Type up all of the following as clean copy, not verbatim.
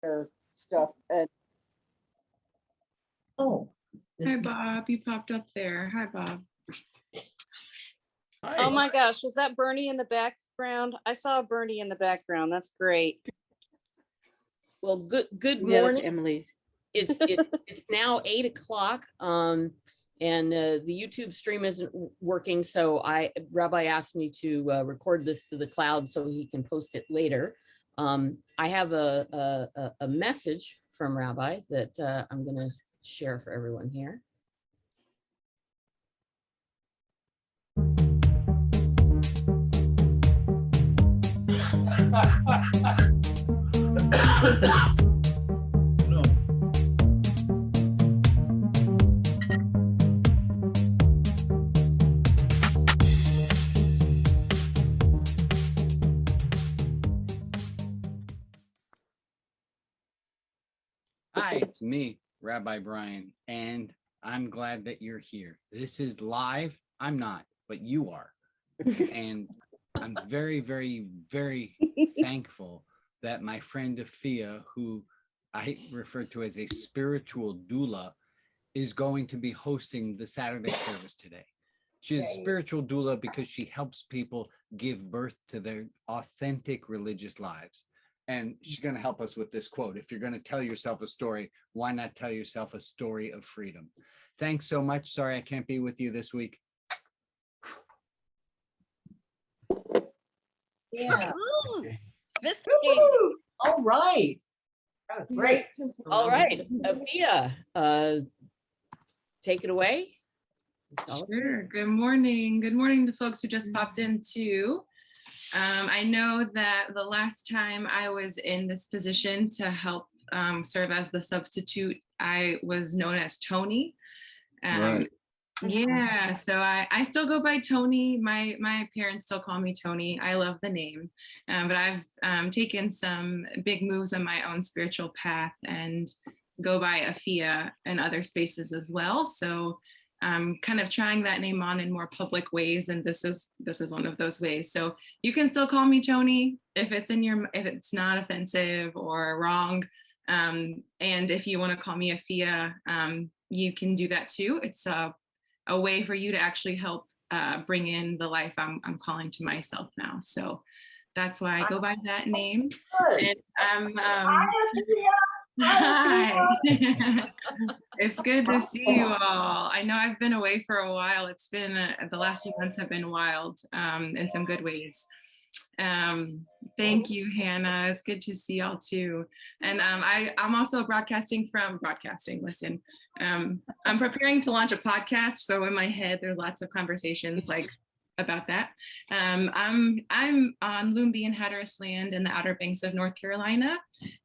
their stuff. And oh, Hi, Bob. You popped up there. Hi, Bob. Hi. Oh my gosh, was that Bernie in the background? I saw Bernie in the background. That's great. Well, good yeah, that's morning. Emily's. It's now 8 o'clock. And the YouTube stream isn't working, so Rabbi asked me to record this to the cloud so he can post it later. I have a message from Rabbi that I'm going to share for everyone here. No. Hi, it's me, Rabbi Brian, and I'm glad that you're here. This is live. I'm not, but you are. And I'm very, very, very thankful that my friend Afia, who I refer to as a spiritual doula, is going to be hosting the Saturday service today. She is a spiritual doula because she helps people give birth to their authentic religious lives. And she's going to help us with this quote. If you're going to tell yourself a story, why not tell yourself a story of freedom? Thanks so much. Sorry I can't be with you this week. yeah. Sophisticated. Woo-hoo. All right. That was great. All right, Afia, take it away. It's all Sure. Good morning. Good morning to folks who just popped in too. I know that the last time I was in this position to help serve as the substitute, I was known as Toni. Right. Yeah, so I still go by Toni. My parents still call me Toni. I love the name, but I've taken some big moves on my own spiritual path and go by Afia and other spaces as well. So I'm kind of trying that name on in more public ways, and this is one of those ways. So you can still call me Toni if it's not offensive or wrong, and if you want to call me Afia, you can do that too. It's a way for you to actually help bring in the life I'm calling to myself now. So that's why I go by that name. Good. And Hi, Afia. hi. It's good to see you all. I know I've been away for a while. It's been the last few months have been wild in some good ways. Thank you, Hannah. It's good to see y'all too. And I'm also broadcasting. Listen, I'm preparing to launch a podcast. So in my head, there's lots of conversations like about that. I'm on Lumbee and Hatteras land in the Outer Banks of North Carolina.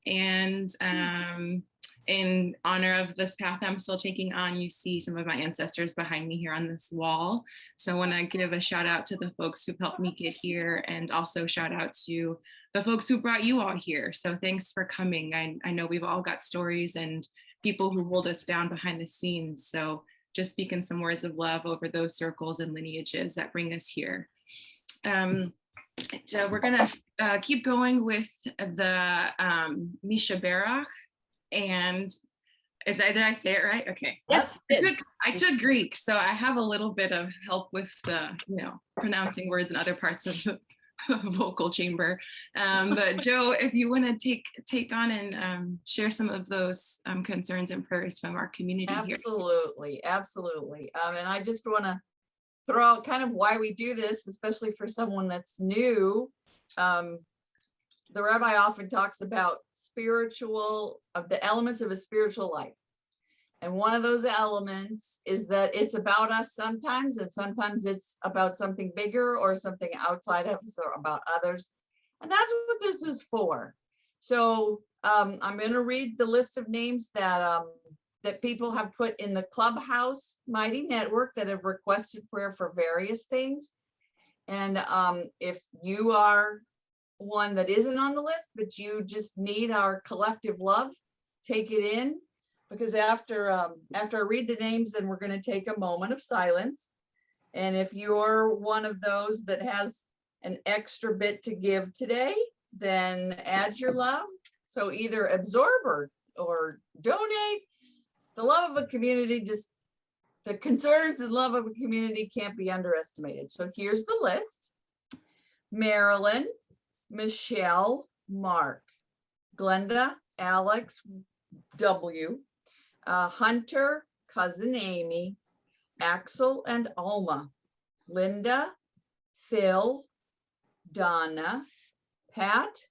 And in honor of this path I'm still taking on, you see some of my ancestors behind me here on this wall. So I want to give a shout out to the folks who've helped me get here, and also shout out to the folks who brought you all here. So thanks for coming. I know we've all got stories and people who hold us down behind the scenes. So just speaking some words of love over those circles and lineages that bring us here. So we're gonna keep going with the Misha Barach. And did I say it right? Okay. Yes. I took Greek, so I have a little bit of help with pronouncing words in other parts of the vocal chamber. But Joe, if you want to take on and share some of those concerns and prayers from our community here. Absolutely. And I just want to throw out kind of why we do this, especially for someone that's new. The rabbi often talks about the elements of a spiritual life. And one of those elements is that it's about us sometimes, and sometimes it's about something bigger or something outside of us or about others. And that's what this is for. So I'm going to read the list of names that people have put in the Clubhouse Mighty Network that have requested prayer for various things. And if you are one that isn't on the list, but you just need our collective love, take it in, because after I read the names, then we're going to take a moment of silence. And if you're one of those that has an extra bit to give today, then add your love So either absorb or donate. The love of a community, the concerns and love of a community can't be underestimated. So here's the list. Marilyn, Michelle, Mark, Glenda, Alex, W, Hunter, cousin Amy, Axel and Alma, Linda, Phil, Donna, Pat,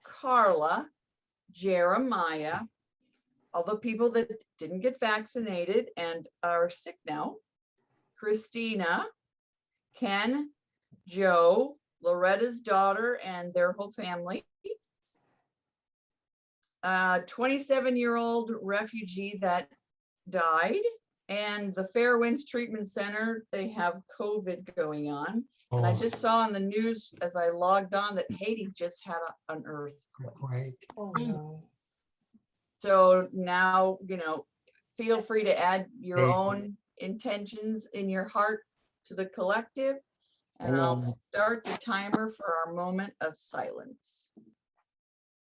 Carla, Jeremiah, all the people that didn't get vaccinated and are sick now, Christina, Ken, Joe, Loretta's daughter and their whole family, 27-year-old refugee that died, and the Fairwinds Treatment Center, they have COVID going on. And I just saw on the news as I logged on that Haiti just had an earthquake. Oh, no. So now, feel free to add your own intentions in your heart to the collective. And I'll start the timer for our moment of silence.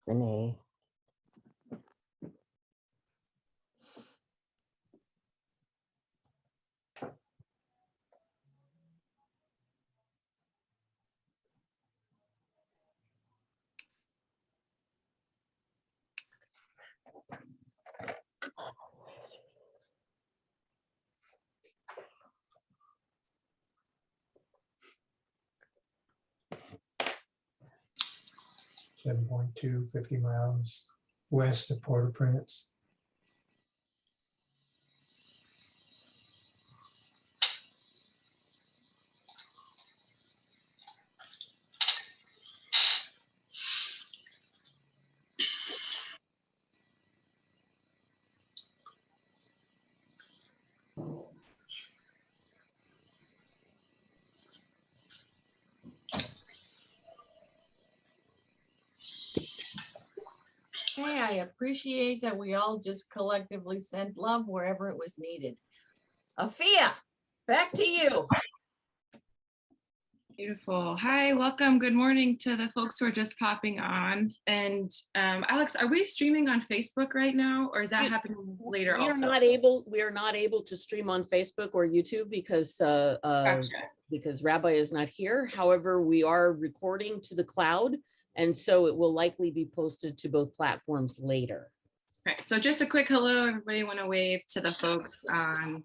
Renee. .2, 50 miles west of Port-au-Prince. Hey, I appreciate that we all just collectively sent love wherever it was needed. Afia, back to you. Beautiful. Hi, welcome. Good morning to the folks who are just popping on. And Alex, are we streaming on Facebook right now, or is that happening later also? We are not able to stream on Facebook or YouTube because because Rabbi is not here. However, we are recording to the cloud, and so it will likely be posted to both platforms later. All right. So just a quick hello, everybody. Want to wave to the folks on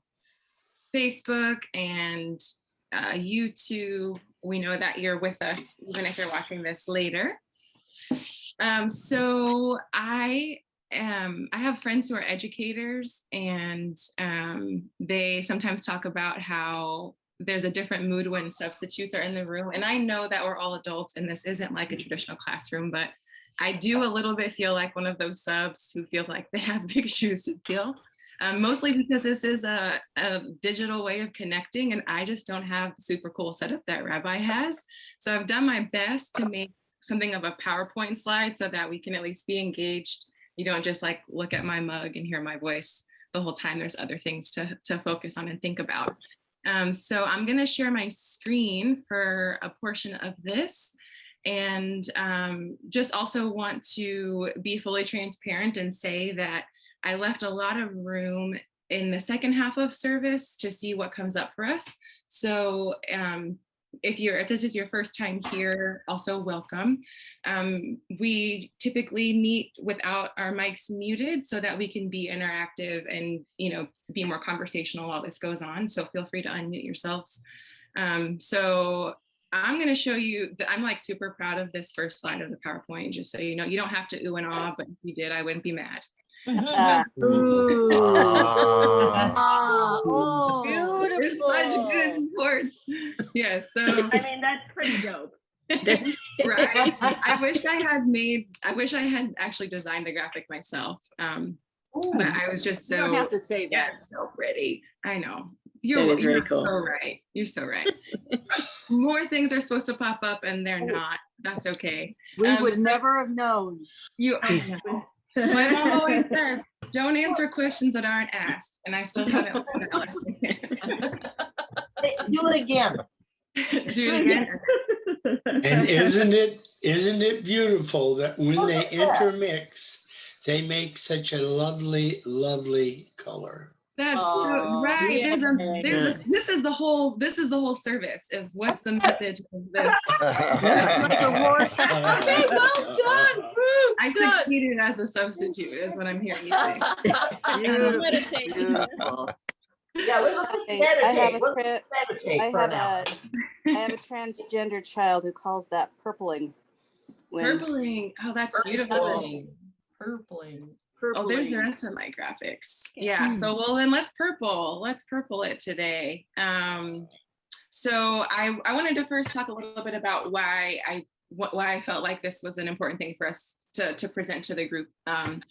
Facebook and YouTube. We know that you're with us, even if you're watching this later. So I have friends who are educators, and they sometimes talk about how there's a different mood when substitutes are in the room. And I know that we're all adults and this isn't like a traditional classroom, but I do a little bit feel like one of those subs who feels like they have big shoes to fill. Mostly because this is a digital way of connecting, and I just don't have the super cool setup that Rabbi has. So I've done my best to make something of a PowerPoint slide so that we can at least be engaged. You don't just like look at my mug and hear my voice the whole time. There's other things to focus on and think about. So I'm gonna share my screen for a portion of this, and just also want to be fully transparent and say that I left a lot of room in the second half of service to see what comes up for us. So if this is your first time here, also welcome. We typically meet without our mics muted so that we can be interactive and be more conversational while this goes on. So feel free to unmute yourselves. So I'm going to show you that I'm like super proud of this first slide of the PowerPoint, just so you know. You don't have to ooh and ah, but if you did, I wouldn't be mad. Oh, Beautiful. It's such good sports. Yeah, so I mean, that's pretty dope. right. I wish I had actually designed the graphic myself. But I was just so, You don't have to say that. yeah, so pretty. I know. That is very cool. So right. You're so right. More things are supposed to pop up and they're not. That's okay. We would never have known. I know. My mom always says, don't answer questions that aren't asked. And I still haven't learned that lesson. Do it again. Do it again. And isn't it Isn't it beautiful that when Look they at that. intermix, they make such a lovely, lovely color? That's so Aw, right. yeah. This is the whole service is what's the message of this. Like a Rorschach. Okay, well done. Woo, I good. succeeded as a substitute is what I'm hearing you say. Meditate. Beautiful. Yeah, let's I meditate. have a Let's tra- meditate I for have an hour. I have a transgender child who calls that purpling. When Purpling. Oh, that's beautiful. Purpling. Oh, there's the purpling. rest of my graphics. Yeah. So well then let's purple it today. So I wanted to first talk a little bit about why I felt like this was an important thing for us to present to the group. I've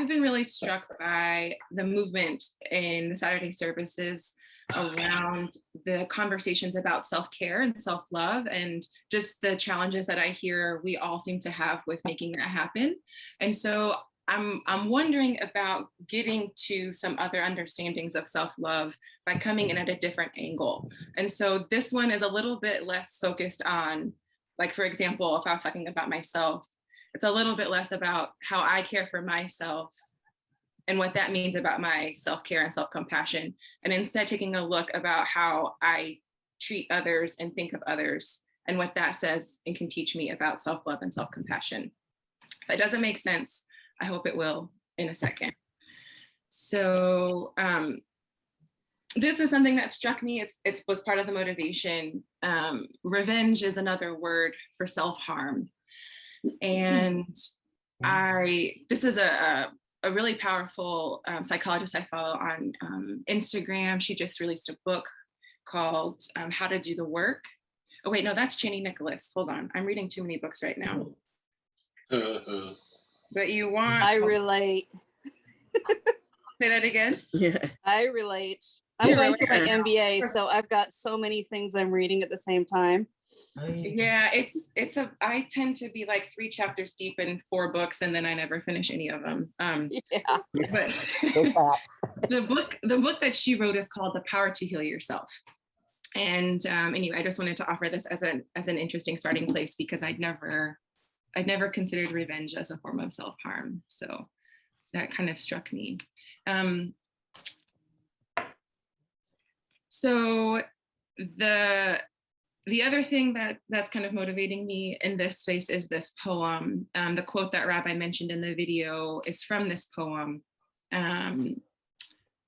been really struck by the movement in the Saturday services around the conversations about self-care and self-love and just the challenges that I hear we all seem to have with making that happen. And so I'm wondering about getting to some other understandings of self-love by coming in at a different angle. And so this one is a little bit less focused on, like, for example, if I was talking about myself, it's a little bit less about how I care for myself and what that means about my self-care and self-compassion, and instead taking a look about how I treat others and think of others and what that says and can teach me about self-love and self-compassion. If that doesn't make sense, I hope it will in a second. So this is something that struck me. It was part of the motivation. Revenge is another word for self-harm. And this is a really powerful psychologist I follow on Instagram. She just released a book called How to Do the Work. Oh wait, no, that's Cheney Nicholas. Hold on, I'm reading too many books right now. But you want? I relate. Say that again. Yeah. I relate. I'm going through my MBA, so I've got so many things I'm reading at the same time. Yeah, I tend to be like 3 chapters deep in 4 books, and then I never finish any of them. Yeah. But the book that she wrote is called The Power to Heal Yourself. And anyway, I just wanted to offer this as an interesting starting place because I'd never considered revenge as a form of self-harm. So that kind of struck me. So the other thing that's kind of motivating me in this space is this poem. The quote that Rabbi mentioned in the video is from this poem.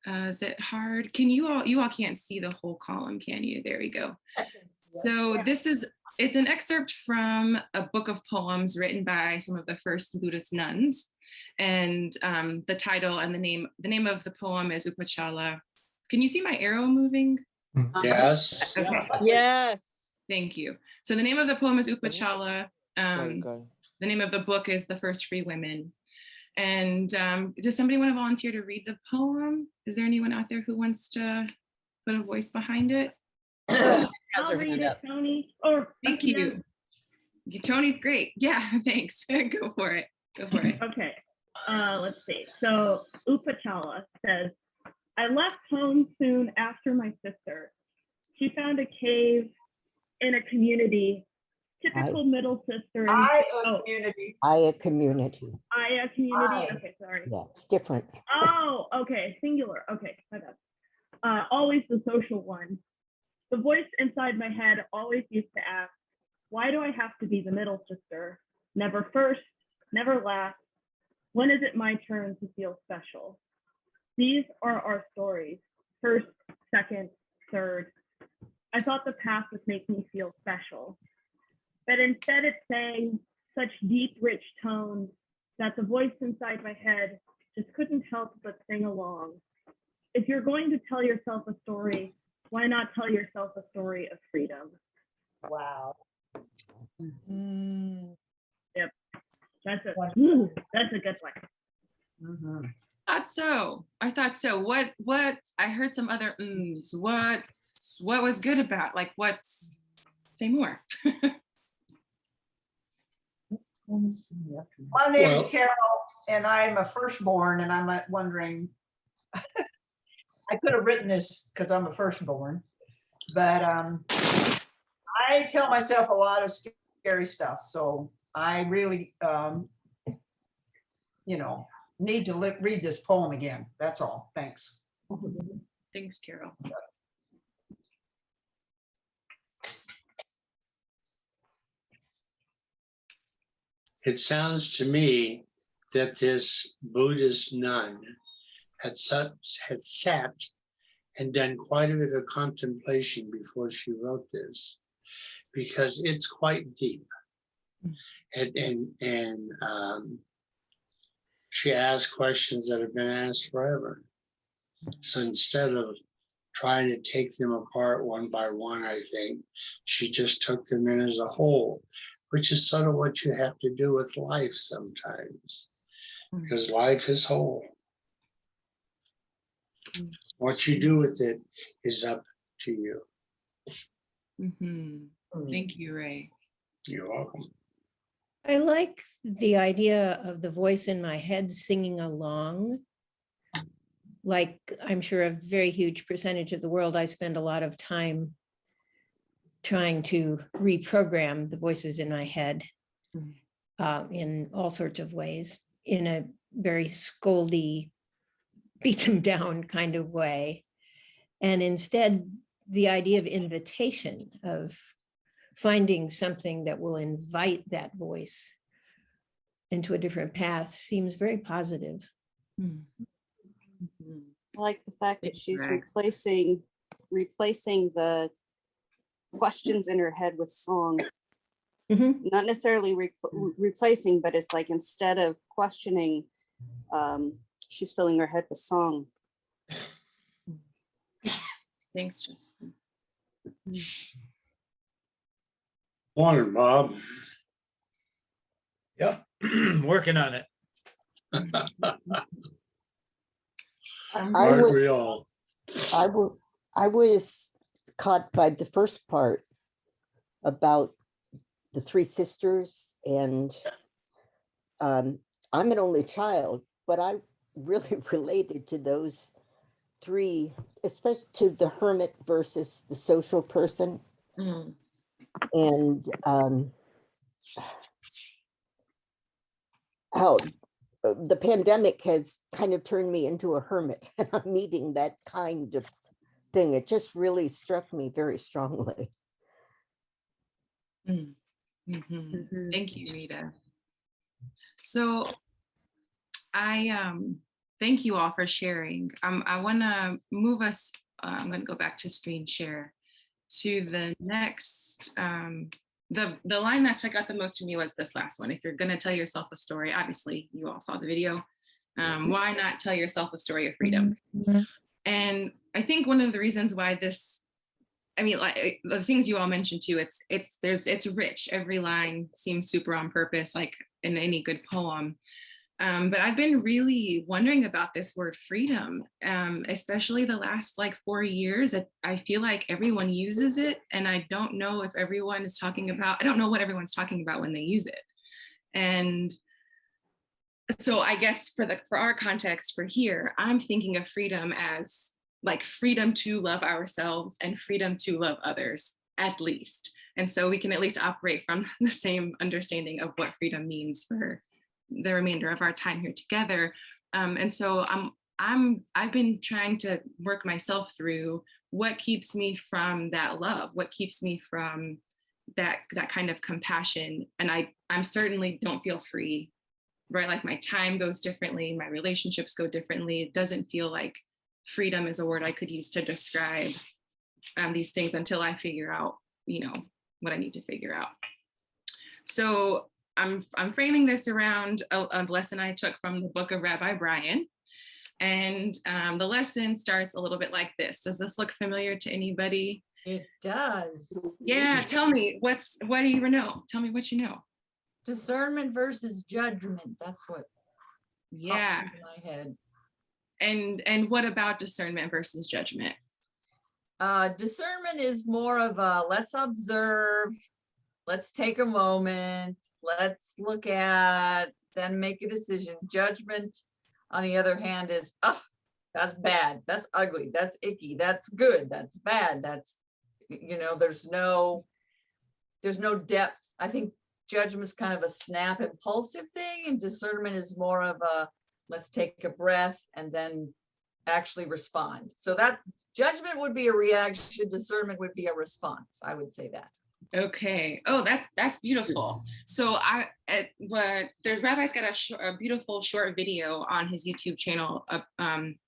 Is it hard? Can you all can't see the whole column, can you? There we go. So it's an excerpt from a book of poems written by some of the first Buddhist nuns. And the title and the name of the poem is Upachala. Can you see my arrow moving? Yes. Okay. Yes. Thank you. So the name of the poem is Upachala. The name of the book is The First Free Women. And does somebody want to volunteer to read the poem? Is there anyone out there who wants to put a voice behind it? I'll read it, Toni. Or Thank you. Tony's great. Yeah, thanks. Go for it. Okay. Let's see. So Upachala says, I left home soon after my sister. She found a cave in a community, typical middle sister. Community. A community. A community. Okay, sorry. Yeah, it's different. Oh, okay, singular. Okay, my bad. Always the social one. The voice inside my head always used to ask, why do I have to be the middle sister? Never first, never last. When is it my turn to feel special? These are our stories. First, second, third. I thought the past would make me feel special. But instead it sang such deep, rich tones that the voice inside my head just couldn't help but sing along. If you're going to tell yourself a story, why not tell yourself a story of freedom? Wow. Yep. That's a good one. I thought so. What I heard some other ums. What was good about? Like say more. My name is Carol, and I'm a firstborn, and I'm wondering, I could have written this because I'm a firstborn, but I I tell myself a lot of scary stuff, so I really, need to read this poem again. That's all. Thanks. Thanks, Carol. It sounds to me that this Buddhist nun had sat and done quite a bit of contemplation before she wrote this, because it's quite deep. And she asked questions that have been asked forever. So instead of trying to take them apart one by one, I think she just took them in as a whole, which is sort of what you have to do with life sometimes, because life is whole. What you do with it is up to you. Thank you, Ray. You're welcome. I like the idea of the voice in my head singing along. Like, I'm sure a very huge percentage of the world, I spend a lot of time trying to reprogram the voices in my head in all sorts of ways, in a very scoldy, beat them down kind of way. And instead, the idea of invitation, of finding something that will invite that voice into a different path, seems very positive. I like the fact that she's replacing the questions in her head with song. Not necessarily replacing, but it's like instead of questioning, she's filling her head with song. Thanks, Justin. Morning, Bob. Yep, working on it. I was caught by the first part about the three sisters, and I'm an only child, but I really related to those three, especially to the hermit versus the social person. And how the pandemic has kind of turned me into a hermit, and I'm needing that kind of thing. It just really struck me very strongly. Thank you, Rita. So I thank you all for sharing. I want to move us, I'm going to go back to screen share to the next, the line that stuck out the most to me was this last one. If you're going to tell yourself a story, obviously you all saw the video, why not tell yourself a story of freedom? And I think one of the reasons why this, I mean, like the things you all mentioned too, it's rich. Every line seems super on purpose, like in any good poem. But I've been really wondering about this word freedom, especially the last like 4 years. I feel like everyone uses it, and I don't know if everyone is talking about, I don't know what everyone's talking about when they use it. And so I guess for our context for here, I'm thinking of freedom as like freedom to love ourselves and freedom to love others, at least. And so we can at least operate from the same understanding of what freedom means for the remainder of our time here together. And so I've been trying to work myself through what keeps me from that love, what keeps me from that kind of compassion. And I'm certainly don't feel free, right? Like my time goes differently, my relationships go differently. It doesn't feel like freedom is a word I could use to describe these things until I figure out, what I need to figure out. So I'm framing this around a lesson I took from the book of Rabbi Brian. And the lesson starts a little bit like this. Does this look familiar to anybody? It does. Yeah, tell me, what do you know? Tell me what you know. Discernment versus judgment. That's what yeah pops into my head. And what about discernment versus judgment? Discernment is more of a let's observe, let's take a moment, let's look at, then make a decision. Judgment, on the other hand, is, oh, that's bad, that's ugly, that's icky, that's good, that's bad, that's, there's no there's no depth. I think judgment is kind of a snap, impulsive thing, and discernment is more of a, let's take a breath and then actually respond. So that judgment would be a reaction, discernment would be a response. I would say that. Okay. Oh, that's beautiful. So there's Rabbi's got a beautiful short video on his YouTube channel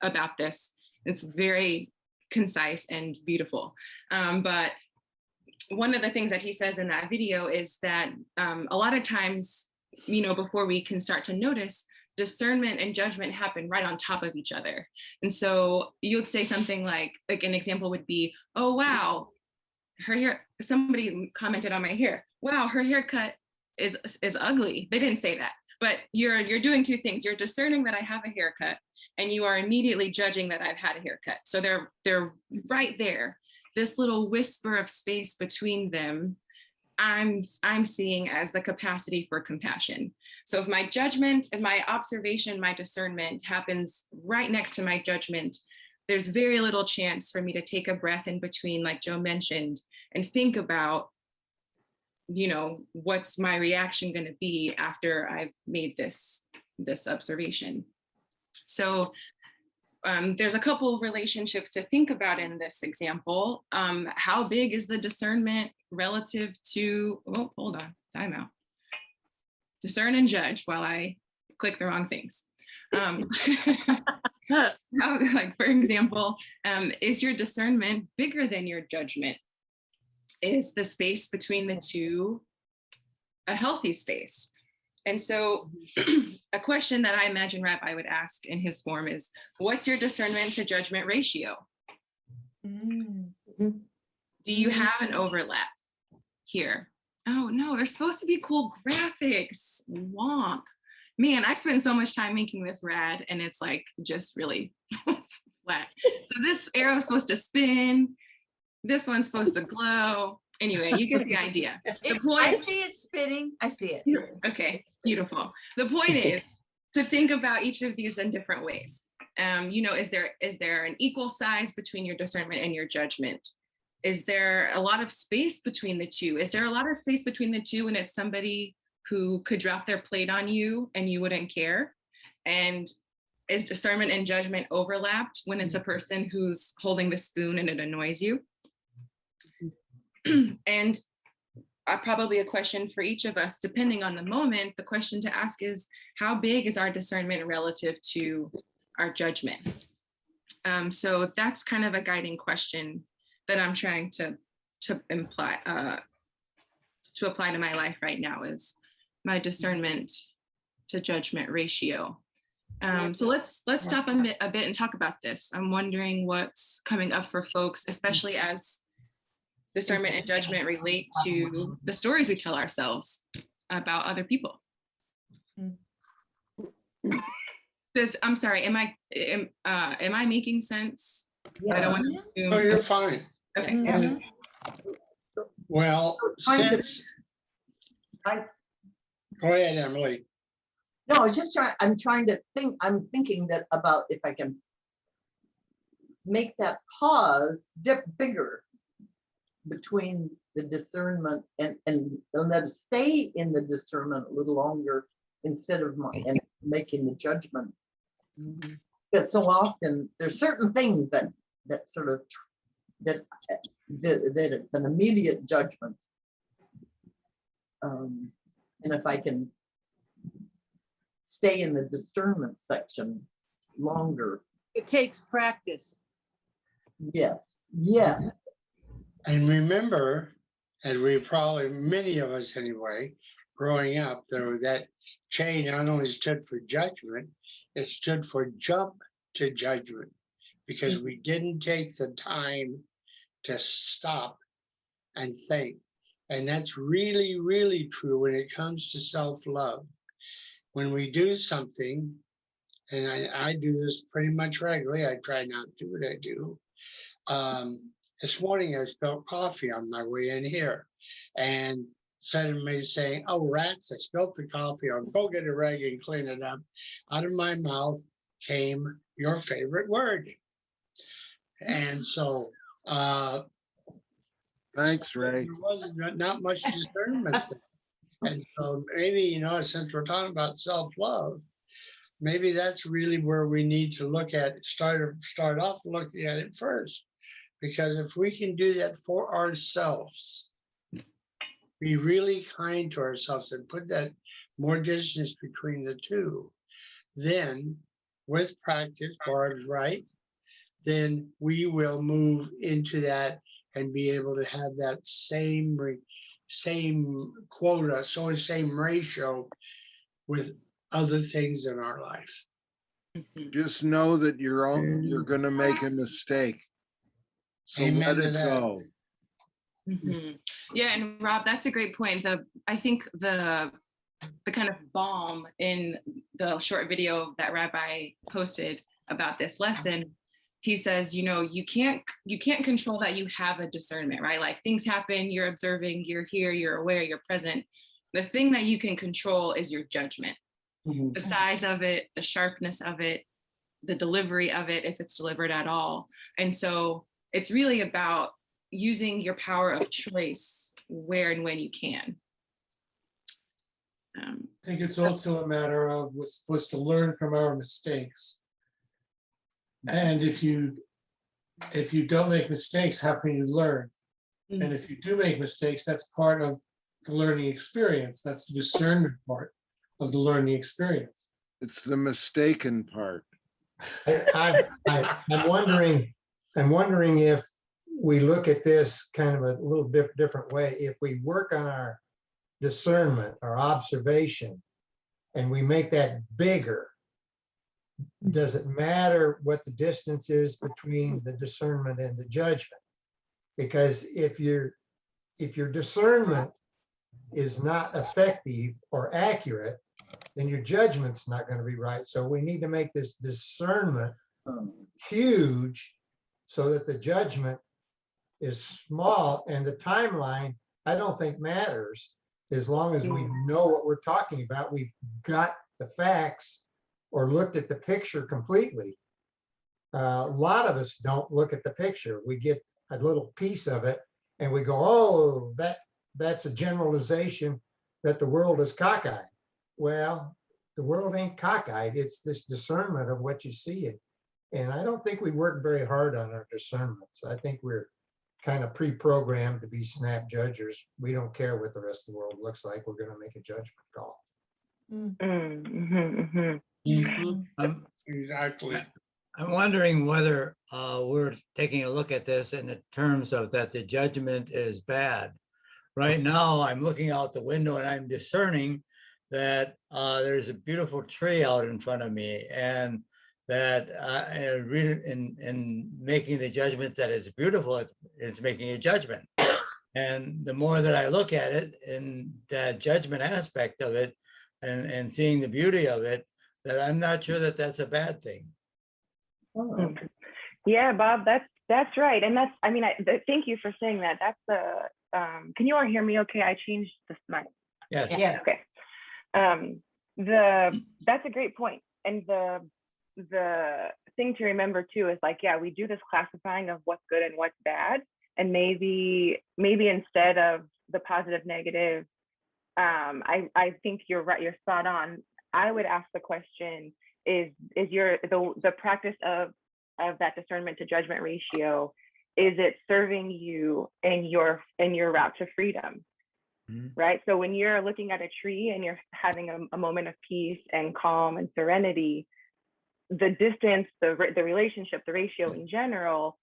about this. It's very concise and beautiful. But one of the things that he says in that video is that a lot of times, before we can start to notice, discernment and judgment happen right on top of each other. And so you would say something like an example would be, oh, wow, her hair, somebody commented on my hair. Wow, her haircut is ugly. They didn't say that, but you're doing two things. You're discerning that I have a haircut, and you are immediately judging that I've had a haircut. So they're right there. This little whisper of space between them, I'm seeing as the capacity for compassion. So if my judgment and my observation, my discernment happens right next to my judgment, there's very little chance for me to take a breath in between, like Joe mentioned, and think about, what's my reaction going to be after I've made this observation. So there's a couple of relationships to think about in this example. How big is the discernment relative to, oh, hold on, time out. Discern and judge while I click the wrong things. For example, is your discernment bigger than your judgment? Is the space between the two a healthy space? And so a question that I imagine Rabbi would ask in his form is, what's your discernment to judgment ratio? Do you have an overlap here? Oh no, there's supposed to be cool graphics. Wonk. Man, I spent so much time making this rad, and it's like just really flat. So this arrow is supposed to spin. This one's supposed to glow. Anyway, you get the idea. The point, I see it spinning. I see it. Okay, beautiful. The point is to think about each of these in different ways. Is there an equal size between your discernment and your judgment? Is there a lot of space between the two? Is there a lot of space between the two when it's somebody who could drop their plate on you and you wouldn't care? And is discernment and judgment overlapped when it's a person who's holding the spoon and it annoys you? And probably a question for each of us, depending on the moment, the question to ask is, how big is our discernment relative to our judgment? So that's kind of a guiding question that I'm trying to apply to my life right now, is my discernment to judgment ratio. So let's stop a bit and talk about this. I'm wondering what's coming up for folks, especially as discernment and judgment relate to the stories we tell ourselves about other people. I'm sorry, am I making sense? Yes. I don't want to assume. Oh, you're fine. Okay. Yeah. Well, since, go ahead, Emily. No, I was just I'm thinking that about if I can make that pause dip bigger between the discernment and let us stay in the discernment a little longer instead of making the judgment. Because so often there's certain things that sort of that it's an immediate judgment. And if I can stay in the discernment section longer. It takes practice. Yes, yes. And remember, as we probably, many of us anyway, growing up, that chain not only stood for judgment, it stood for jump to judgment, because we didn't take the time to stop and think. And that's really, really true when it comes to self-love. When we do something, and I do this pretty much regularly, I try not to, but I do. This morning I spilled coffee on my way in here, and instead of me saying, oh rats, I spilled the coffee, I'll go get a rag and clean it up, out of my mouth came your favorite word. And so Thanks, Ray. There was not much discernment there. And so maybe, since we're talking about self-love, maybe that's really where we need to look at, start off looking at it first. Because if we can do that for ourselves, be really kind to ourselves and put that more distance between the two, then with practice, Barb's right, then we will move into that and be able to have that same quota, so same ratio with other things in our life. Just know that you're going to make a mistake. So Amen let to it that. go. Yeah, and Rob, that's a great point. I think the kind of balm in the short video that Rabbi posted about this lesson, he says, you can't control that you have a discernment, right? Like things happen, you're observing, you're here, you're aware, you're present. The thing that you can control is your judgment, the size of it, the sharpness of it, the delivery of it, if it's delivered at all. And so it's really about using your power of choice where and when you can. I think it's also a matter of we're supposed to learn from our mistakes. And if you don't make mistakes, how can you learn? And if you do make mistakes, that's part of the learning experience. That's the discernment part of the learning experience. It's the mistaken part. I'm wondering if we look at this kind of a little different way. If we work on our discernment, our observation, and we make that bigger, does it matter what the distance is between the discernment and the judgment? Because if your discernment is not effective or accurate, then your judgment's not going to be right. So we need to make this discernment huge so that the judgment is small, and the timeline, I don't think matters as long as we know what we're talking about. We've got the facts or looked at the picture completely. A lot of us don't look at the picture. We get a little piece of it and we go, oh, that's a generalization that the world is cockeyed. Well, the world ain't cockeyed. It's this discernment of what you see. And I don't think we work very hard on our discernments. I think we're kind of pre-programmed to be snap judgers. We don't care what the rest of the world looks like. We're going to make a judgment call. Exactly. I'm wondering whether we're taking a look at this in the terms of that the judgment is bad. Right now, I'm looking out the window and I'm discerning that there's a beautiful tree out in front of me, and that in making the judgment that it's beautiful, it's making a judgment. And the more that I look at it in that judgment aspect of it and seeing the beauty of it, that I'm not sure that that's a bad thing. Yeah, Bob, that's right. And that's, thank you for saying that. That's can you all hear me okay? I changed this mic. Yes. Yeah. Okay. That's a great point. And the thing to remember too is we do this classifying of what's good and what's bad. And maybe instead of the positive, negative, I think you're right, you're spot on. I would ask the question, is the practice of that discernment to judgment ratio, is it serving you in your route to freedom? Right? So when you're looking at a tree and you're having a moment of peace and calm and serenity, the distance, the relationship, the ratio in general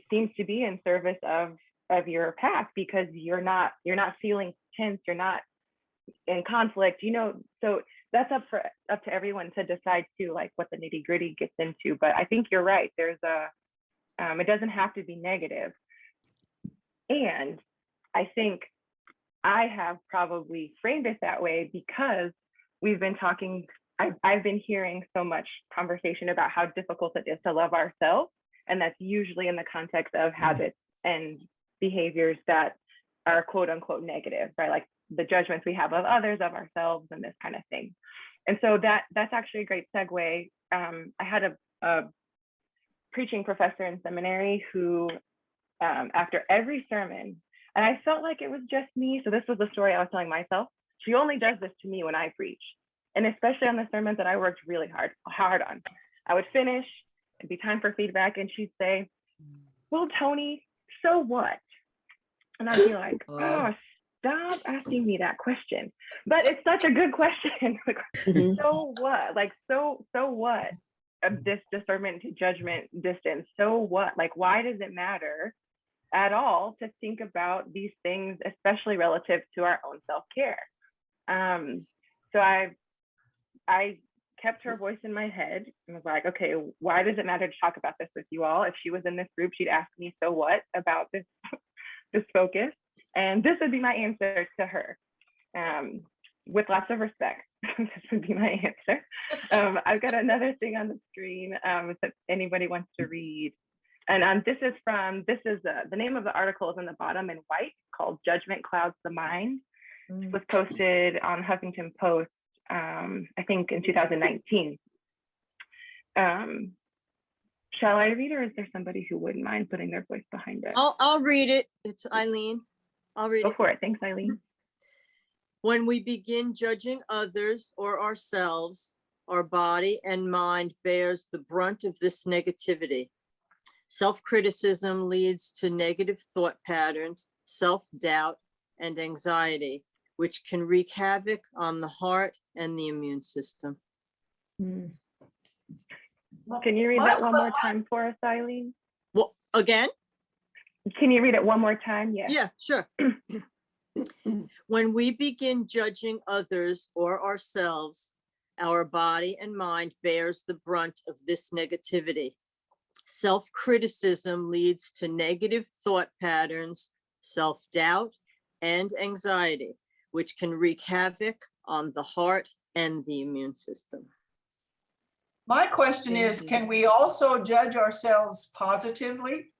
seems to be in service of your path, because you're not feeling tense, you're not in conflict, so that's up to everyone to decide too, what the nitty gritty gets into. But I think you're right. There's it doesn't have to be negative. And I think I have probably framed it that way because we've been talking, I've been hearing so much conversation about how difficult it is to love ourselves. And that's usually in the context of habits and behaviors that are quote unquote negative, right? Like the judgments we have of others, of ourselves, and this kind of thing. And so that's actually a great segue. I had a preaching professor in seminary who, after every sermon, And I felt like it was just me. So this was the story I was telling myself. She only does this to me when I preach. And especially on the sermons that I worked really hard on. I would finish, it'd be time for feedback, and she'd say, well, Toni, so what? And I'd be like, oh, stop asking me that question. But it's such a good question. So what? Like, so what? Of this discernment to judgment distance. So what? Like, why does it matter at all to think about these things, especially relative to our own self-care? So I kept her voice in my head and was like, okay, why does it matter to talk about this with you all? If she was in this group, she'd ask me, so what about this, this focus? And this would be my answer to her, with lots of respect. This would be my answer. I've got another thing on the screen if anybody wants to read. And this is the name of the article is in the bottom in white, called Judgment Clouds the Mind. It was posted on Huffington Post, I think in 2019. Shall I read, or is there somebody who wouldn't mind putting their voice behind it? I'll read it. It's Eileen. I'll read it. Go for it. Thanks, Eileen. When we begin judging others or ourselves, our body and mind bears the brunt of this negativity. Self-criticism leads to negative thought patterns, self-doubt, and anxiety, which can wreak havoc on the heart and the immune system. Can you read that one more time for us, Eileen? Well, again? Can you read it one more time? Yeah, sure. When we begin judging others or ourselves, our body and mind bears the brunt of this negativity. Self-criticism leads to negative thought patterns, self-doubt, and anxiety, which can wreak havoc on the heart and the immune system. My question is, can we also judge ourselves positively?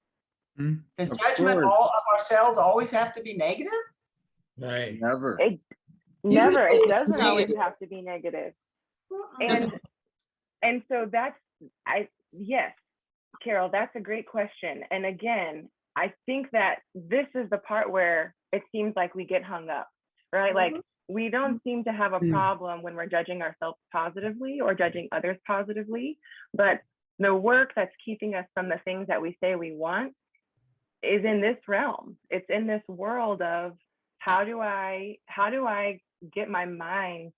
Does judgment of ourselves always have to be negative? Right. Never. It doesn't always have to be negative. And so yes, Carol, that's a great question. And again, I think that this is the part where it seems like we get hung up, right? Like, we don't seem to have a problem when we're judging ourselves positively or judging others positively, but the work that's keeping us from the things that we say we want is in this realm. It's in this world of how do I get my mind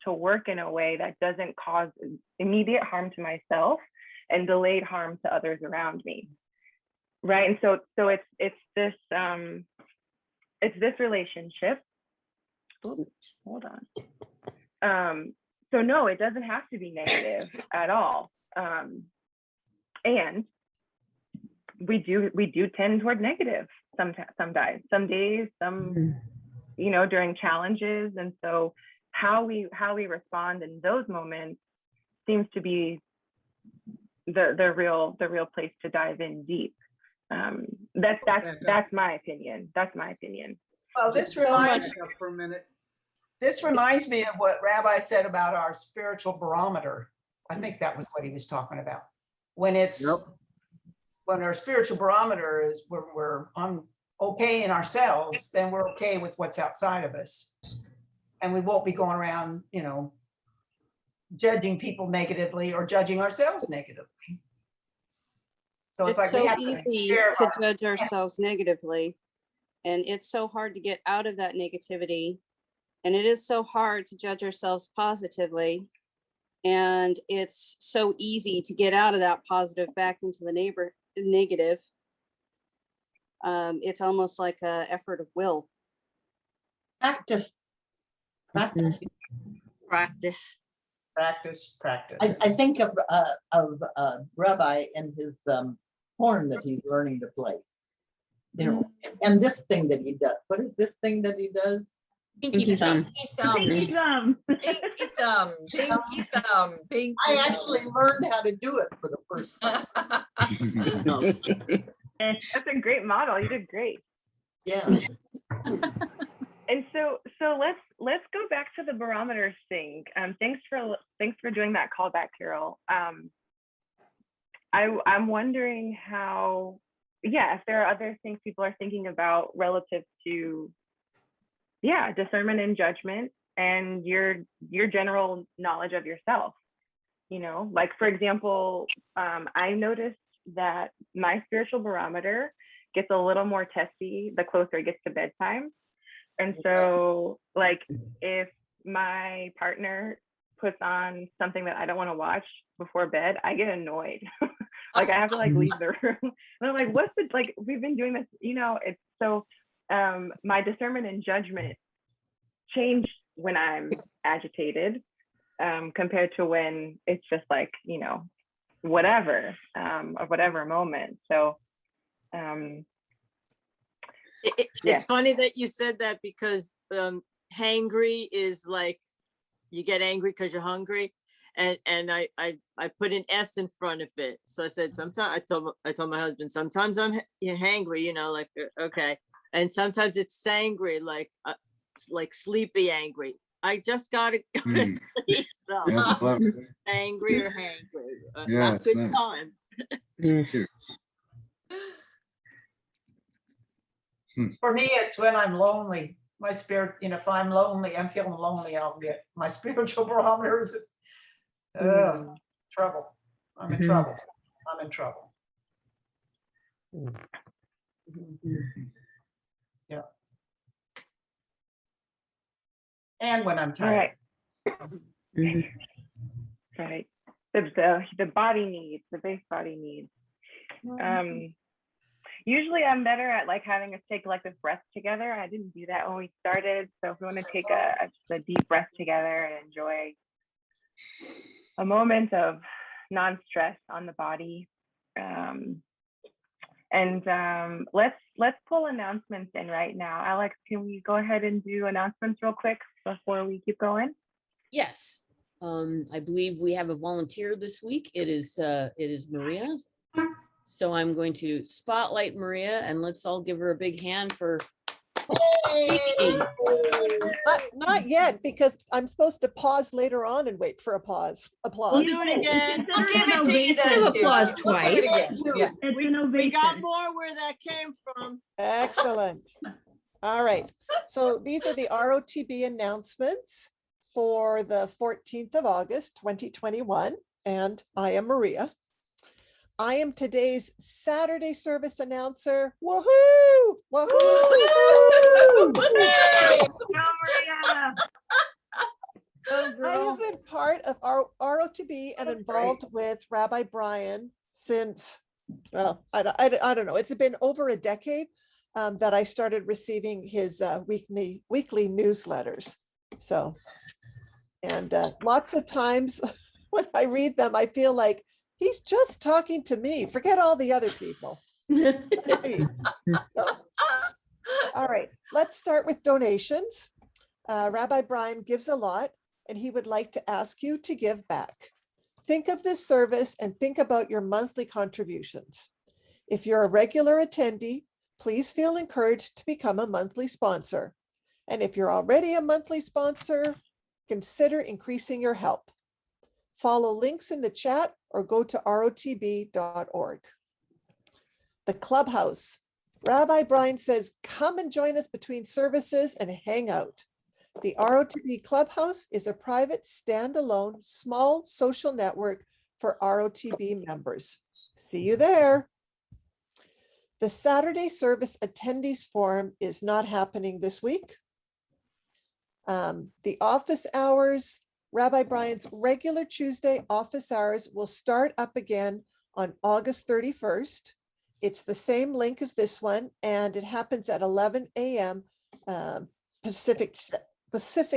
to work in a way that doesn't cause immediate harm to myself and delayed harm to others around me, right? And so it's this relationship. Oops, hold on. So no, it doesn't have to be negative at all. And we do tend toward negative sometimes, some days, during challenges. And so how we respond in those moments seems to be the real place to dive in deep. That's my opinion. That's my opinion. Well, this reminds me of what Rabbi said about our spiritual barometer. I think that was what he was talking about. When our spiritual barometer is when we're okay in ourselves, then we're okay with what's outside of us. And we won't be going around, judging people negatively or judging ourselves negatively. So it's like so easy to judge ourselves negatively. And it's so hard to get out of that negativity. And it is so hard to judge ourselves positively. And it's so easy to get out of that positive back into the negative. It's almost like an effort of will. Practice. Practice. I think of Rabbi and his horn that he's learning to play. And this thing that he does. What is this thing that he does? Pinky thumb. Pinky thumb. Pinky thumb. Pinky thumb. Pinky I actually learned how to do it for the first time. That's a great model. You did great. Yeah. And so let's go back to the barometer thing. Thanks for doing that call back, Carol. I'm wondering how yeah, if there are other things people are thinking about relative to, yeah, discernment and judgment and your general knowledge of yourself. You know, like for example, I noticed that my spiritual barometer gets a little more testy the closer it gets to bedtime. And so like if my partner puts on something that I don't want to watch before bed, I get annoyed. Like I have to like leave the room. And I'm like, what's the, like, we've been doing this, you know, it's so, my discernment and judgment change when I'm agitated, compared to when it's just like, you know, whatever, or whatever moment. So, It's funny that you said that because hangry is like you get angry because you're hungry, and I put an S in front of it. So I said sometimes I told my husband sometimes I'm hangry, you know, like okay, and sometimes it's sangry, like sleepy angry. I just got to go to sleep, so angry or hangry. Yeah, not good nice. times. For me, it's when I'm lonely. My spirit, you know, if I'm lonely, I'm feeling lonely, I'll get my spiritual barometer is trouble. I'm in trouble. I'm in trouble. Yeah. And when I'm tired. Right. Right. The body needs, the base body needs. Usually I'm better at like having us take collective breaths together. I didn't do that when we started. So if we want to take just a deep breath together and enjoy a moment of non-stress on the body. Let's pull announcements in right now. Alex, can we go ahead and do announcements real quick before we keep going? Yes. I believe we have a volunteer this week. It is Maria. So I'm going to spotlight Maria and let's all give her a big hand for. Not yet, because I'm supposed to pause later on and wait for applause. We'll do it again. I'll give it to you then. Applause We'll do it twice. again. Yeah. We got more where that came from. Excellent. All right. So these are the ROTB announcements for the 14th of August, 2021. And I am Maria. I am today's Saturday service announcer. Woohoo! Woohoo! I have been part of our ROTB and involved with Rabbi Brian since, well, I don't know. It's been over a decade that I started receiving his weekly newsletters. So, and lots of times when I read them, I feel like he's just talking to me. Forget all the other people. So, all right, let's start with donations. Rabbi Brian gives a lot, and he would like to ask you to give back. Think of this service and think about your monthly contributions. If you're a regular attendee, please feel encouraged to become a monthly sponsor. And if you're already a monthly sponsor, consider increasing your help. Follow links in the chat or go to rotb.org. The Clubhouse. Rabbi Brian says, come and join us between services and hang out. The ROTB Clubhouse is a private, standalone, small social network for ROTB members. See you there. The Saturday service attendees forum is not happening this week. The office hours, Rabbi Brian's regular Tuesday office hours will start up again on August 31st. It's the same link as this one, and it happens at 11 a.m. Pacific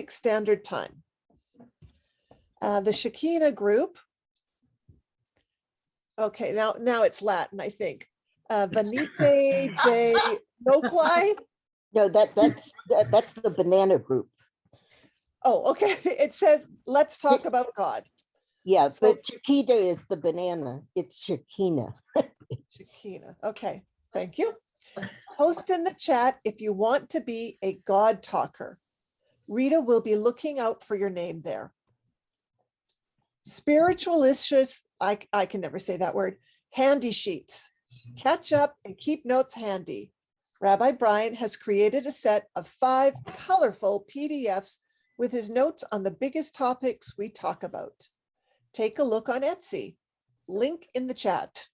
Standard Time. The Shekinah group. Okay, now it's Latin, I think. Venite de Noquai. No, that's the banana group. Oh, okay. It says, let's talk about God. Yeah, So- but Chiquita is the banana. It's Shekinah. Shekinah. Okay, thank you. Post in the chat if you want to be a God talker. Rita will be looking out for your name there. Spiritualicious, I can never say that word, handy sheets. Catch up and keep notes handy. Rabbi Brian has created a set of 5 colorful PDFs with his notes on the biggest topics we talk about. Take a look on Etsy. Link in the chat.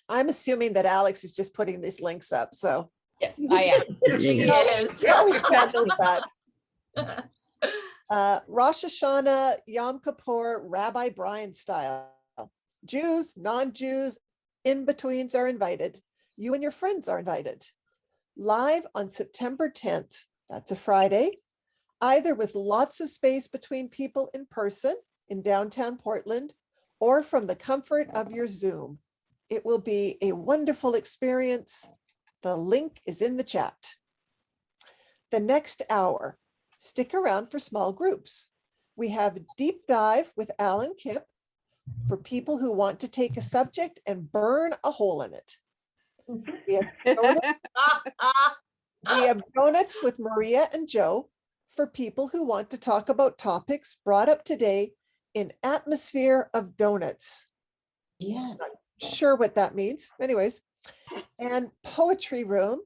I'm assuming that Alex is just putting these links up, so. Yes, I am. She is. She always handles that. Rosh Hashanah, Yom Kippur, Rabbi Brian style. Jews, non-Jews, in-betweens are invited. You and your friends are invited. Live on September 10th, that's a Friday, either with lots of space between people in person in downtown Portland, or from the comfort of your Zoom. It will be a wonderful experience. The link is in the chat. The next hour, stick around for small groups. We have Deep Dive with Alan Kipp for people who want to take a subject and burn a hole in it. We have donuts with Maria and Joe for people who want to talk about topics brought up today in atmosphere of donuts. Yeah. Not sure what that means. Anyways, and poetry room.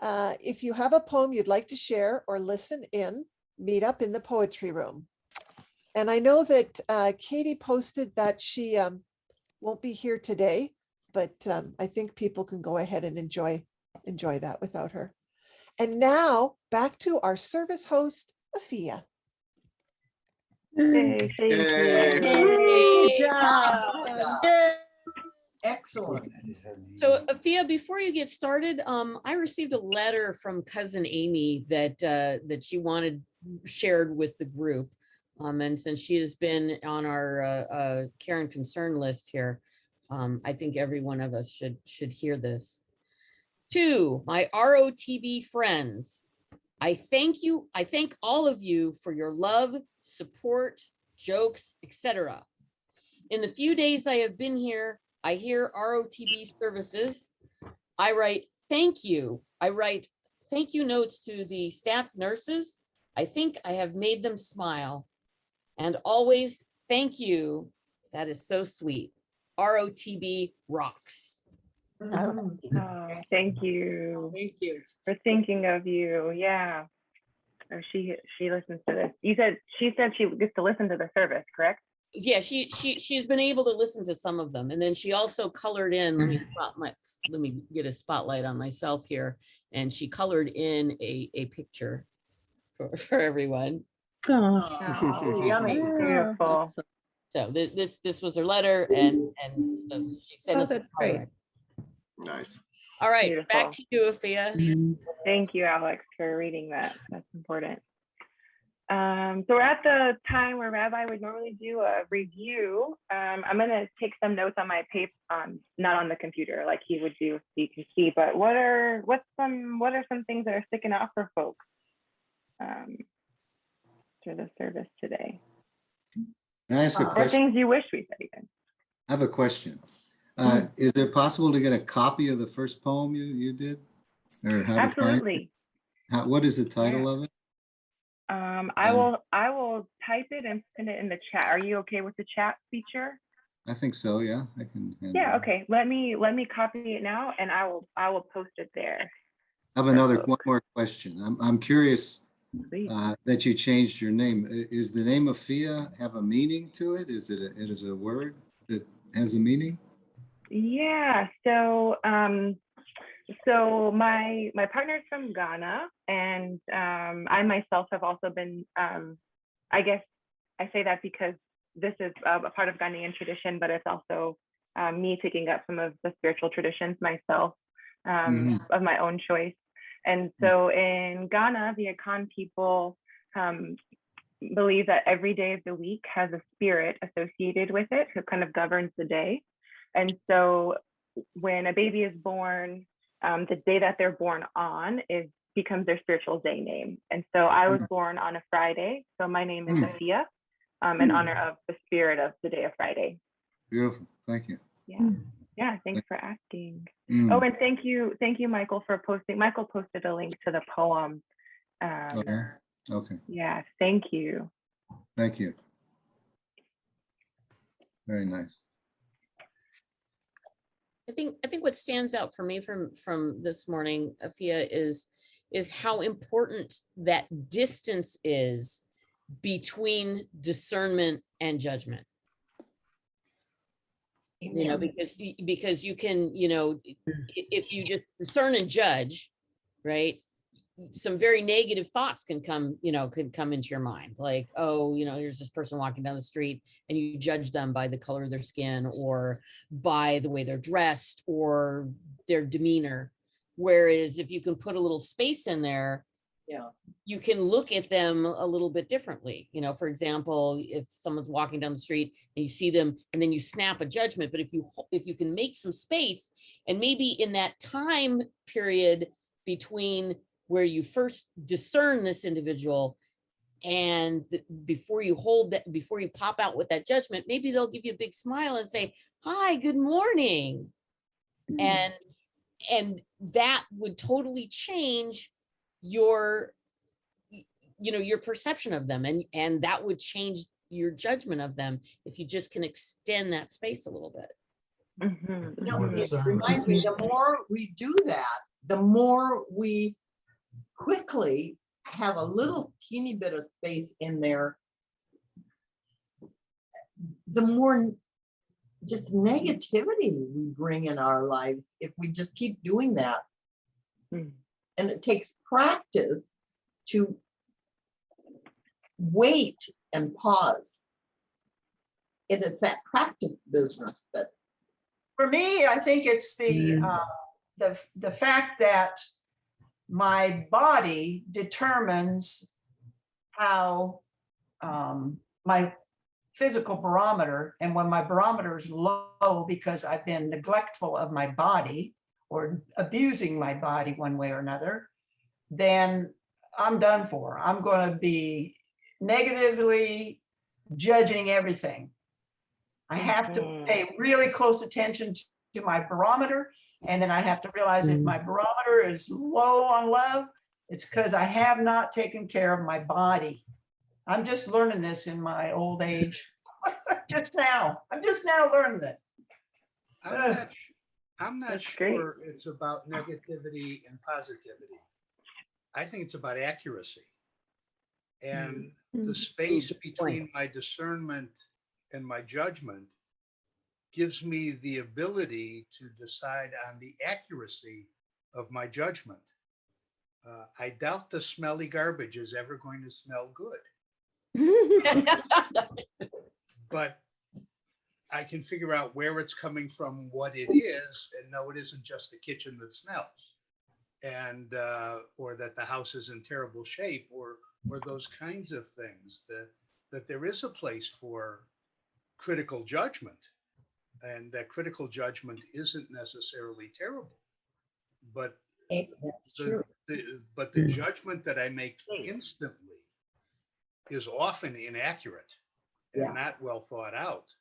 If you have a poem you'd like to share or listen in, meet up in the poetry room. And I know that Katie posted that she won't be here today, but I think people can go ahead and enjoy that without her. And now back to our service host, Afia. Hey, thank you. Good job. Excellent. So Afia, before you get started, I received a letter from cousin Amy that she wanted shared with the group. And since she has been on our care and concern list here, I think every one of us should hear this. To my ROTB friends, I thank you. I thank all of you for your love, support, jokes, etc. In the few days I have been here, I hear ROTB services. I write thank you. I write thank you notes to the staff nurses. I think I have made them smile. And always thank you. That is so sweet. ROTB rocks. Oh, thank you. Thank you for thinking of you. Yeah. Oh, she listens to this. She said she gets to listen to the service, correct? Yeah, she's been able to listen to some of them, and then she also colored in. Let me get a spotlight on myself here, and she colored in a picture for everyone. Oh, yummy, beautiful. So this was her letter, and so she sent us. That's great. Nice. All right, Beautiful. back to you, Afia. Thank you, Alex, for reading that. That's important. So we're at the time where Rabbi would normally do a review. I'm going to take some notes on my paper, not on the computer like he would do, so you can see. But what are some things that are sticking out for folks to the service today? Can I ask a Or question? things you wish we said even. I have a question. Is it possible to get a copy of the first poem you did? Or how Absolutely. to find it? What is the title of it? I will type it and send it in the chat. Are you okay with the chat feature? I think so, yeah. I can. Yeah, okay. Let me copy it now and I will post it there. I have one more question. I'm curious that you changed your name. Is the name Afia have a meaning to it? Is it a word that has a meaning? Yeah, so my partner's from Ghana, and I myself have also been, I guess I say that because this is a part of Ghanaian tradition, but it's also me picking up some of the spiritual traditions myself of my own choice. And so in Ghana, the Akan people believe that every day of the week has a spirit associated with it who kind of governs the day. And so when a baby is born, the day that they're born on becomes their spiritual day name. And so I was born on a Friday, so my name is Afia, in honor of the spirit of the day of Friday. Beautiful, thank you. Yeah, thanks for asking. Oh, and thank you, Michael, for posting. Michael posted a link to the poem. Okay. Yeah, thank you. Thank you. Very nice. I think what stands out for me from this morning, Afia, is how important that distance is between discernment and judgment. You know, because you can, you know, if you just discern and judge, right, some very negative thoughts can come, you know, could come into your mind, like, oh, you know, here's this person walking down the street and you judge them by the color of their skin or by the way they're dressed or their demeanor. Whereas if you can put a little space in there, yeah, you can look at them a little bit differently. You know, for example, if someone's walking down the street and you see them and then you snap a judgment, but if you can make some space, and maybe in that time period between where you first discern this individual and before you hold that, before you pop out with that judgment, maybe they'll give you a big smile and say, hi, good morning. And that would totally change your, you know, your perception of them, and that would change your judgment of them if you just can extend that space a little bit. You know, it reminds me, the more we do that, the more we quickly have a little teeny bit of space in there, the more just negativity we bring in our lives if we just keep doing that. And it takes practice to wait and pause. And it's that practice business that. For me, I think it's the fact that my body determines how my physical barometer, and when my barometer is low because I've been neglectful of my body or abusing my body one way or another, then I'm done for. I'm going to be negatively judging everything. I have to pay really close attention to my barometer. And then I have to realize if my barometer is low on love, it's because I have not taken care of my body. I'm just learning this in my old age. Just now. I'm just now learning it. I'm not sure it's about negativity and positivity. I think it's about accuracy. And the space between my discernment and my judgment gives me the ability to decide on the accuracy of my judgment. I doubt the smelly garbage is ever going to smell good. But I can figure out where it's coming from, what it is, and no, it isn't just the kitchen that smells, and or that the house is in terrible shape, or those kinds of things. That there is a place for critical judgment, and that critical judgment isn't necessarily terrible, but the judgment that I make instantly is often inaccurate and not well thought out.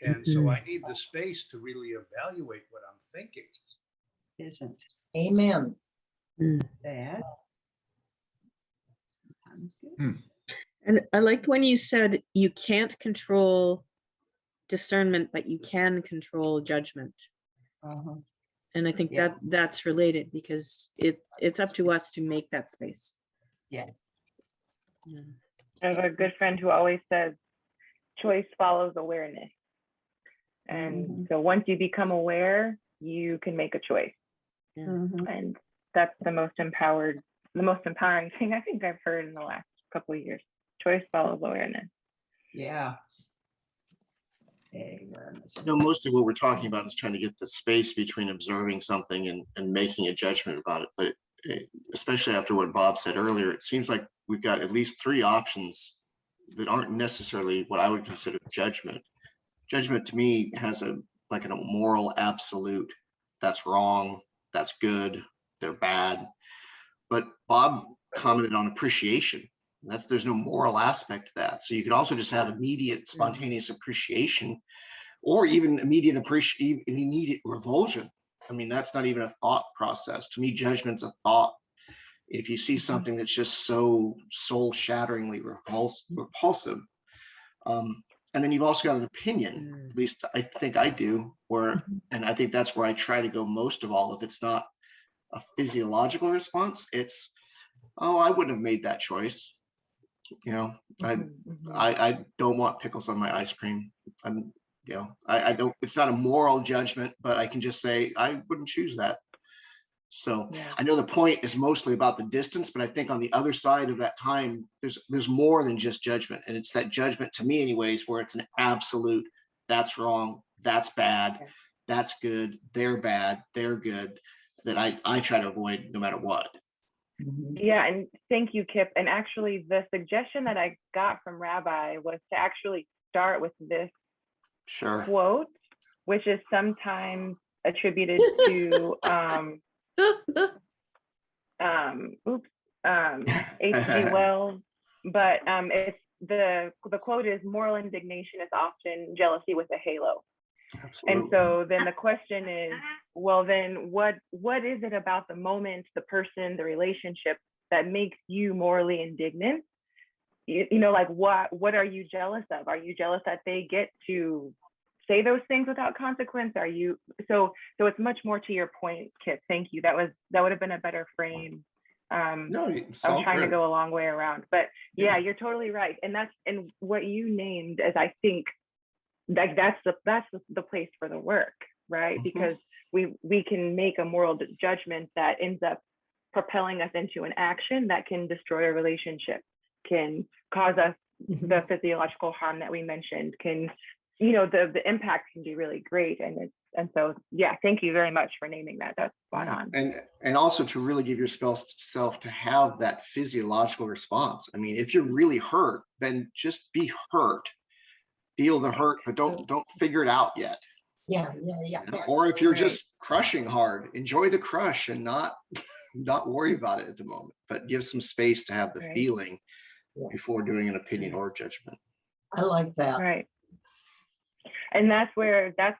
And so I need the space to really evaluate what I'm thinking. Isn't. Amen. Bad. And I liked when you said you can't control discernment, but you can control judgment. And I think that's related, because it's up to us to make that space. I have a good friend who always says, choice follows awareness. And so once you become aware, you can make a choice. And that's the most empowering thing I think I've heard in the last couple of years. Choice follows awareness. Yeah. Mostly what we're talking about is trying to get the space between observing something and making a judgment about it. But especially after what Bob said earlier, it seems like we've got at least 3 options that aren't necessarily what I would consider judgment. Judgment to me has a moral absolute. That's wrong, that's good, they're bad. But Bob commented on appreciation. There's no moral aspect to that. So you could also just have immediate spontaneous appreciation, or even immediate revulsion. I mean, that's not even a thought process. To me, judgment's a thought. If you see something that's just so soul-shatteringly repulsive, And then you've also got an opinion, at least I think I do, and I think that's where I try to go most of all. If it's not a physiological response, it's, oh, I wouldn't have made that choice. You know, I don't want pickles on my ice cream. I don't, it's not a moral judgment, but I can just say, I wouldn't choose that. So I know the point is mostly about the distance, but I think on the other side of that time, there's more than just judgment. And it's that judgment, to me anyways, where it's an absolute, that's wrong, that's bad, that's good, they're bad, they're good, that I try to avoid no matter what. Yeah, and thank you, Kip. And actually the suggestion that I got from Rabbi was to actually start with this quote, which is sometimes attributed to H.G. Wells, but it's the quote is, moral indignation is often jealousy with a halo. Absolutely. And so then the question is, well, then what is it about the moment, the person, the relationship that makes you morally indignant? You know, like what are you jealous of? Are you jealous that they get to say those things without consequence? Are you so it's much more to your point, Kip. Thank you. That would have been a better frame. No, I was trying to go a long way around, but yeah, you're totally right. And what you named as, I think, like that's the place for the work, right? Because we can make a moral judgment that ends up propelling us into an action that can destroy a relationship, can cause us the physiological harm that we mentioned, can, you know, the impact can be really great. And so, yeah, thank you very much for naming that. That's spot on. And also to really give yourself to have that physiological response. I mean, if you're really hurt, then just be hurt. Feel the hurt, but don't figure it out yet. Yeah. Or if you're just crushing hard, enjoy the crush and not worry about it at the moment, but give some space to have the feeling before doing an opinion or judgment. I like that. Right. And that's where that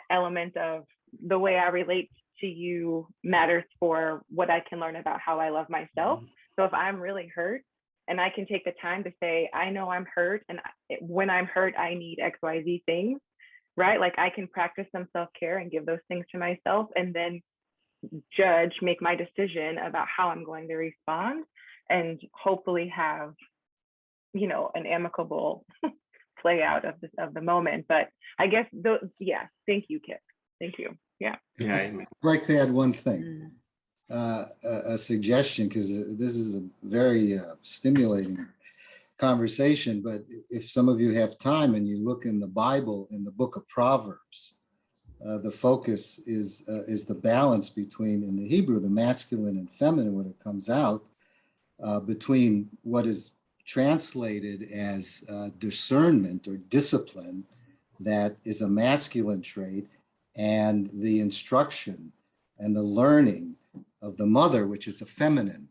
element of the way I relate to you matters for what I can learn about how I love myself. So if I'm really hurt, and I can take the time to say, I know I'm hurt, and when I'm hurt, I need XYZ things, right? Like I can practice some self-care and give those things to myself, and then make my decision about how I'm going to respond, and hopefully have, you know, an amicable play out of the moment. But I guess, thank you, Kip. Thank you. Yeah. I'd like to add one thing. A suggestion, because this is a very stimulating conversation, but if some of you have time and you look in the Bible, in the book of Proverbs, the focus is the balance between, in the Hebrew, the masculine and feminine when it comes out, between what is translated as discernment or discipline, that is a masculine trait, and the instruction and the learning of the mother, which is a feminine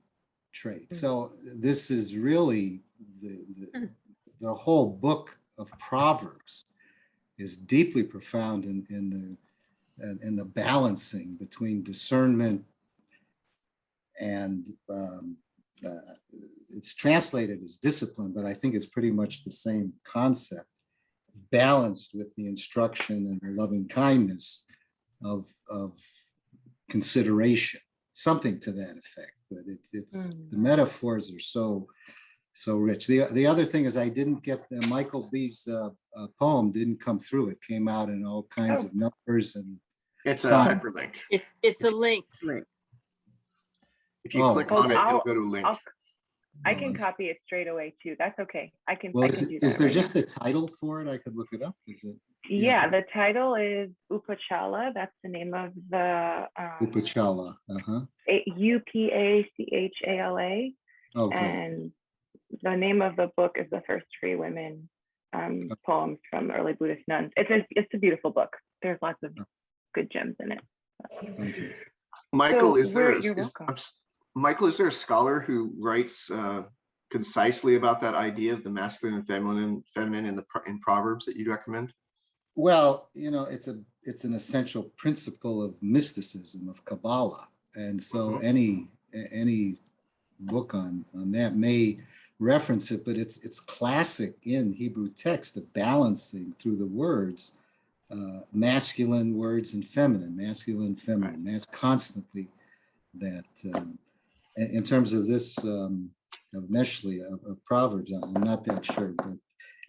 trait. So this is really the whole book of Proverbs is deeply profound in the balancing between discernment and it's translated as discipline, but I think it's pretty much the same concept, balanced with the instruction and the loving kindness of consideration. Something to that effect, but it's the metaphors are so rich. The other thing is I didn't get Michael B's poem didn't come through. It came out in all kinds of numbers and it's a hyperlink. It's a link. If you click on it, you'll go to a link. I can copy it straight away too. That's okay. I can. Well, I can do that is there right just now. a title for it? I could look it up. Is it? Yeah, the title is Upachala. That's the name of the Upachala. Upachala. Okay. And the name of the book is The First Free Women Poems from Early Buddhist Nuns. It's a beautiful book. There's lots of good gems in it. Thank you. Michael, So Michael, is there a scholar who writes concisely about that idea of the masculine and feminine in Proverbs that you'd recommend? Well, you know, it's an essential principle of mysticism, of Kabbalah, and so any book on that may reference it, but it's classic in Hebrew text of balancing through the words, masculine words and feminine, mass constantly that in terms of this of Meshli of Proverbs, I'm not that sure, but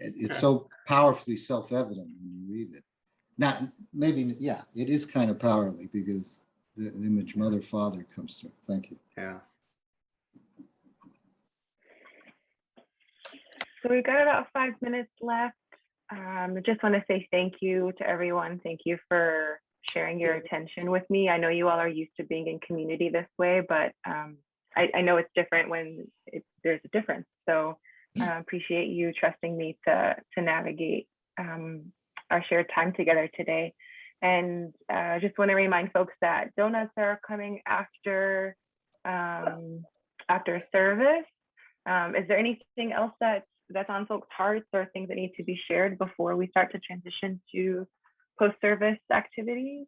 it's so powerfully self-evident when you read it. Not maybe, yeah, it is kind of powerfully because the image mother, father comes through. Thank you. Yeah. So we've got about 5 minutes left. I just want to say thank you to everyone. Thank you for sharing your attention with me. I know you all are used to being in community this way, but I know it's different when there's a difference. So I appreciate you trusting me to navigate our shared time together today. And I just want to remind folks that donuts are coming after service. Is there anything else that's on folks' hearts or things that need to be shared before we start to transition to post-service activities?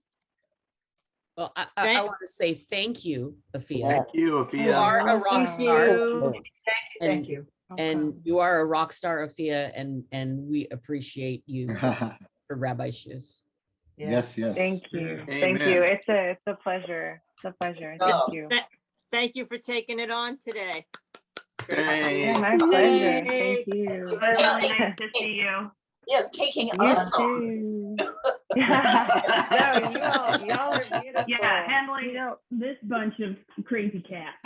Well, I want to say thank you, Afia. Thank you, Afia. You are a rock star. Thank you. And you are a rock star, Afia, and we appreciate you for Rabbi shoes. Yes, yes. Thank you. Amen. Thank you. It's a pleasure. It's a pleasure. Thank you. Thank you for taking it on today. Yeah, my pleasure. Thank you. It was really nice to see you. Yes, taking You us on. too. No, y'all are beautiful. Yeah, handling this bunch of crazy cats.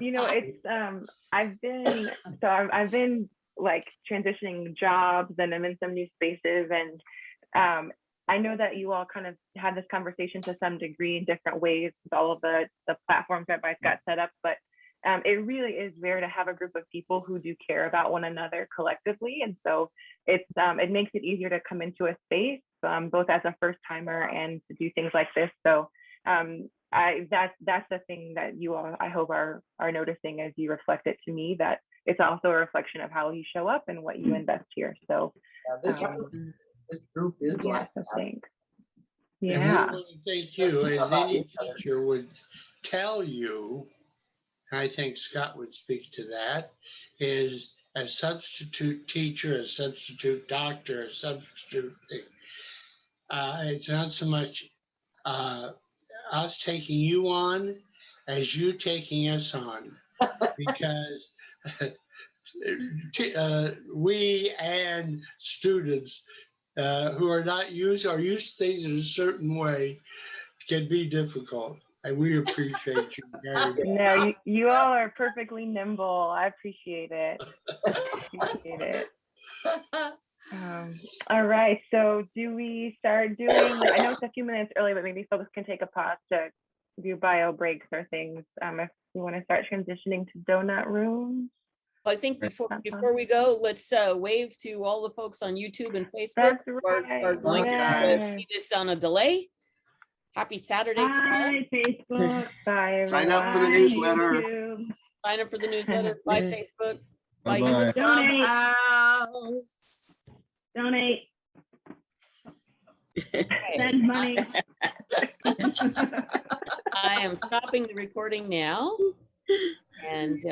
It's I've been like transitioning jobs, and I'm in some new spaces, and I know that you all kind of had this conversation to some degree in different ways with all of the platforms that Rabbi's got set up, but it really is rare to have a group of people who do care about one another collectively. And so it makes it easier to come into a space, both as a first timer and to do things like this. So that's the thing that you all, I hope, are noticing as you reflect it to me, that it's also a reflection of how you show up and what you invest here. So this group is like so thanks. And Yeah. one of the things you, as any teacher, would tell you, and I think Scott would speak to that, is a substitute teacher, a substitute doctor, a substitute thing. It's not so much us taking you on as you taking us on, because we and students who are not used or used to things in a certain way can be difficult. And we appreciate you very much. No, you all are perfectly nimble. I appreciate it. All right. So do we start doing, I know it's a few minutes early, but maybe folks can take a pause to do bio breaks or things. If we want to start transitioning to donut rooms. Well, I think before we go, let's wave to all the folks on YouTube and Facebook who are going to see this on a delay. Happy Saturday to Bye, Facebook. Bye, everyone. Sign up for the newsletter. YouTube. Sign up for the newsletter. Bye, Facebook. Bye. Bye-bye. Donate. Send money. I am stopping the recording now. And